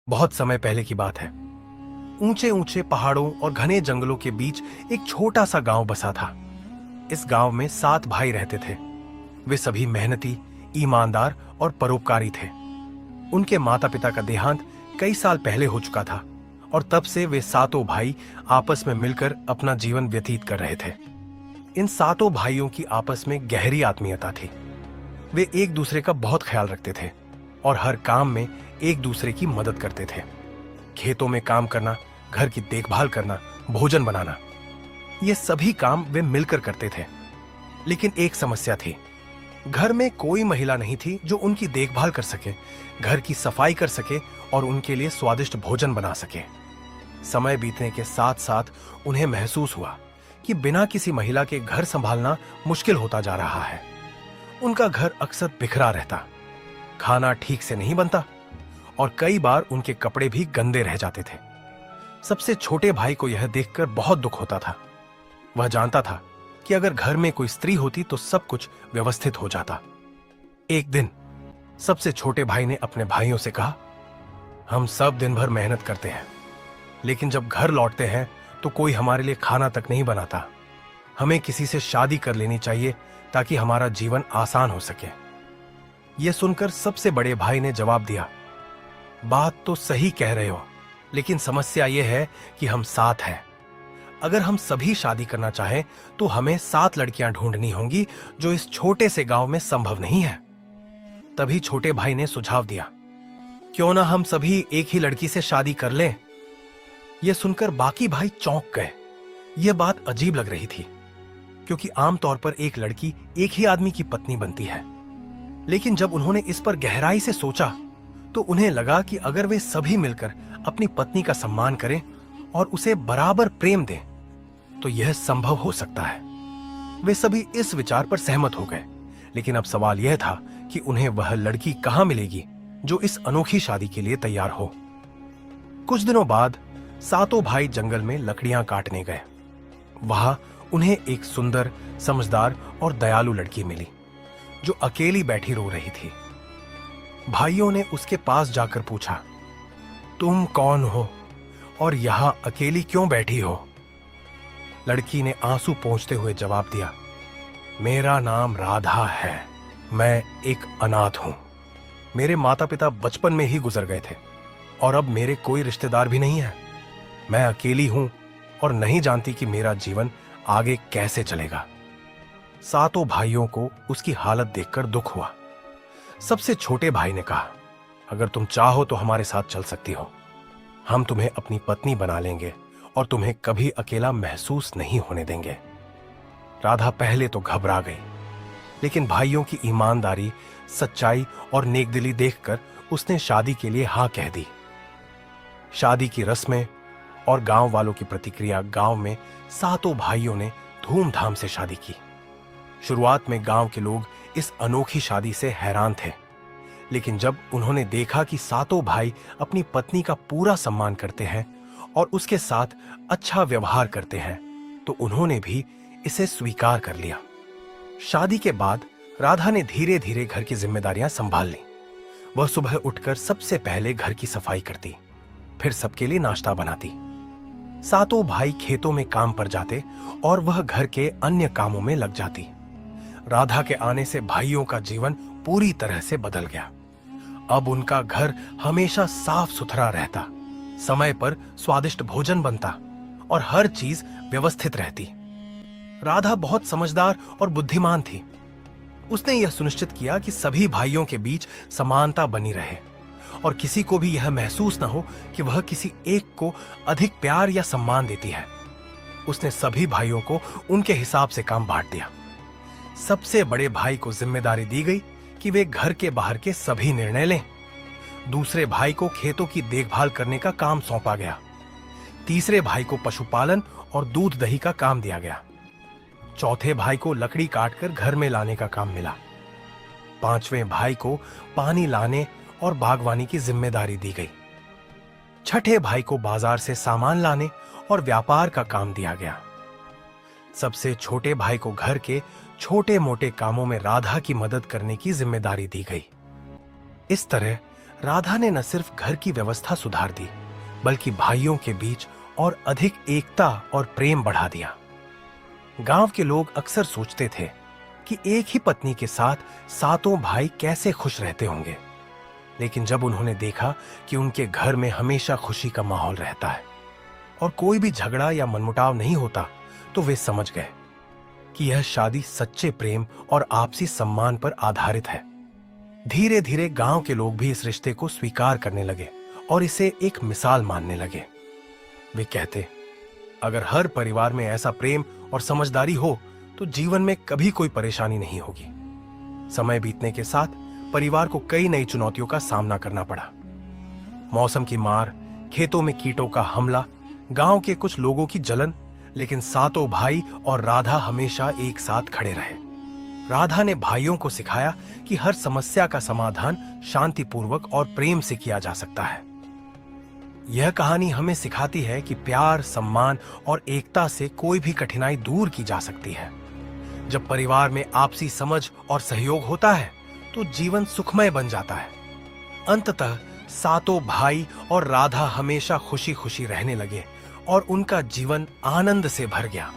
बहुत समय पहले की बात है। ऊंचे ऊंचे पहाड़ों और घने जंगलों के बीच एक छोटा सा गांव बसा था। इस गांव में 7 भाई रहते थे। वे सभी मेहनती, ईमानदार और परोपकारी थे। उनके माता पिता का देहांत कई साल पहले हो चुका था और तब से वे सातों भाई आपस में मिलकर अपना जीवन व्यतीत कर रहे थे। इन सातों भाइयों की आपस में गहरी आत्मीयता थी। वे एक दूसरे का बहुत ख्याल रखते थे और हर काम में एक दूसरे की मदद करते थे। खेतों में काम करना, घर की देखभाल करना, भोजन बनाना, ये सभी काम वे मिलकर करते थे। लेकिन एक समस्या थी। घर में कोई महिला नहीं थी जो उनकी देखभाल कर सके, घर की सफाई कर सके और उनके लिए स्वादिष्ट भोजन बना सके। समय बीतने के साथ साथ उन्हें महसूस हुआ कि बिना किसी महिला के घर संभालना मुश्किल होता जा रहा है। उनका घर अक्सर बिखरा रहता, खाना ठीक से नहीं बनता और कई बार उनके कपड़े भी गंदे रह जाते थे। सबसे छोटे भाई को यह देखकर बहुत दुख होता था। वह जानता था कि अगर घर में कोई स्त्री होती तो सब कुछ व्यवस्थित हो जाता। एक दिन सबसे छोटे भाई ने अपने भाइयों से कहा, हम सब दिन भर मेहनत करते हैं, लेकिन जब घर लौटते हैं तो कोई हमारे लिए खाना तक नहीं बनाता। हमें किसी से शादी कर लेनी चाहिए ताकि हमारा जीवन आसान हो सके। यह सुनकर सबसे बड़े भाई ने जवाब दिया, बात तो सही कह रहे हो, लेकिन समस्या यह है कि हम 7 हैं। अगर हम सभी शादी करना चाहें तो हमें 7 लड़कियां ढूंढनी होंगी, जो इस छोटे से गांव में संभव नहीं है। तभी छोटे भाई ने सुझाव दिया, क्यों ना हम सभी एक ही लड़की से शादी कर लें। यह सुनकर बाकी भाई चौंक गए। यह बात अजीब लग रही थी, क्योंकि आमतौर पर एक लड़की एक ही आदमी की पत्नी बनती है। लेकिन जब उन्होंने इस पर गहराई से सोचा तो उन्हें लगा कि अगर वे सभी मिलकर अपनी पत्नी का सम्मान करें और उसे बराबर प्रेम दें तो यह संभव हो सकता है। वे सभी इस विचार पर सहमत हो गए, लेकिन अब सवाल यह था कि उन्हें वह लड़की कहां मिलेगी जो इस अनोखी शादी के लिए तैयार हो। कुछ दिनों बाद सातों भाई जंगल में लकड़ियां काटने गए। वहां उन्हें एक सुंदर, समझदार और दयालु लड़की मिली जो अकेली बैठी रो रही थी। भाइयों ने उसके पास जाकर पूछा, तुम कौन हो और यहां अकेली क्यों बैठी हो? लड़की ने आंसू पोंछते हुए जवाब दिया, मेरा नाम राधा है। मैं एक अनाथ हूं। मेरे माता पिता बचपन में ही गुजर गए थे और अब मेरे कोई रिश्तेदार भी नहीं है। मैं अकेली हूं और नहीं जानती कि मेरा जीवन आगे कैसे चलेगा। सातों भाइयों को उसकी हालत देखकर दुख हुआ। सबसे छोटे भाई ने कहा, अगर तुम चाहो तो हमारे साथ चल सकती हो। हम तुम्हें अपनी पत्नी बना लेंगे और तुम्हें कभी अकेला महसूस नहीं होने देंगे। राधा पहले तो घबरा गई, लेकिन भाइयों की ईमानदारी, सच्चाई और नेकदिली देखकर उसने शादी के लिए हां कह दी। शादी की रस्में और गांव वालों की प्रतिक्रिया। गांव में सातों भाइयों ने धूमधाम से शादी की। शुरुआत में गांव के लोग इस अनोखी शादी से हैरान थे, लेकिन जब उन्होंने देखा कि सातों भाई अपनी पत्नी का पूरा सम्मान करते हैं और उसके साथ अच्छा व्यवहार करते हैं, तो उन्होंने भी इसे स्वीकार कर लिया। शादी के बाद राधा ने धीरे धीरे घर की जिम्मेदारियां संभाल ली। वह सुबह उठकर सबसे पहले घर की सफाई करती, फिर सबके लिए नाश्ता बनाती। सातों भाई खेतों में काम पर जाते और वह घर के अन्य कामों में लग जाती। राधा के आने से भाइयों का जीवन पूरी तरह से बदल गया। अब उनका घर हमेशा साफ सुथरा रहता, समय पर स्वादिष्ट भोजन बनता और हर चीज व्यवस्थित रहती। राधा बहुत समझदार और बुद्धिमान थी। उसने यह सुनिश्चित किया कि सभी भाइयों के बीच समानता बनी रहे और किसी को भी यह महसूस न हो कि वह किसी एक को अधिक प्यार या सम्मान देती है। उसने सभी भाइयों को उनके हिसाब से काम बांट दिया। सबसे बड़े भाई को जिम्मेदारी दी गई कि वे घर के बाहर के सभी निर्णय लें। दूसरे भाई को खेतों की देखभाल करने का काम सौंपा गया। तीसरे भाई को पशुपालन और दूध दही का काम दिया गया। चौथे भाई को लकड़ी काटकर घर में लाने का काम मिला। पांचवें भाई को पानी लाने और बागवानी की जिम्मेदारी दी गई। छठे भाई को बाजार से सामान लाने और व्यापार का काम दिया गया। सबसे छोटे भाई को घर के छोटे मोटे कामों में राधा की मदद करने की जिम्मेदारी दी गई। इस तरह राधा ने न सिर्फ घर की व्यवस्था सुधार दी, बल्कि भाइयों के बीच और अधिक एकता और प्रेम बढ़ा दिया। गांव के लोग अक्सर सोचते थे कि एक ही पत्नी के साथ सातों भाई कैसे खुश रहते होंगे, लेकिन जब उन्होंने देखा कि उनके घर में हमेशा खुशी का माहौल रहता है और कोई भी झगड़ा या मनमुटाव नहीं होता, तो वे समझ गए कि यह शादी सच्चे प्रेम और आपसी सम्मान पर आधारित है। धीरे धीरे गांव के लोग भी इस रिश्ते को स्वीकार करने लगे और इसे एक मिसाल मानने लगे। वे कहते, अगर हर परिवार में ऐसा प्रेम और समझदारी हो तो जीवन में कभी कोई परेशानी नहीं होगी। समय बीतने के साथ परिवार को कई नई चुनौतियों का सामना करना पड़ा। मौसम की मार, खेतों में कीटों का हमला, गांव के कुछ लोगों की जलन, लेकिन सातों भाई और राधा हमेशा एक साथ खड़े रहे। राधा ने भाइयों को सिखाया कि हर समस्या का समाधान शांतिपूर्वक और प्रेम से किया जा सकता है। यह कहानी हमें सिखाती है कि प्यार, सम्मान और एकता से कोई भी कठिनाई दूर की जा सकती है। जब परिवार में आपसी समझ और सहयोग होता है तो जीवन सुखमय बन जाता है। अंततः सातों भाई और राधा हमेशा खुशी खुशी रहने लगे और उनका जीवन आनंद से भर गया।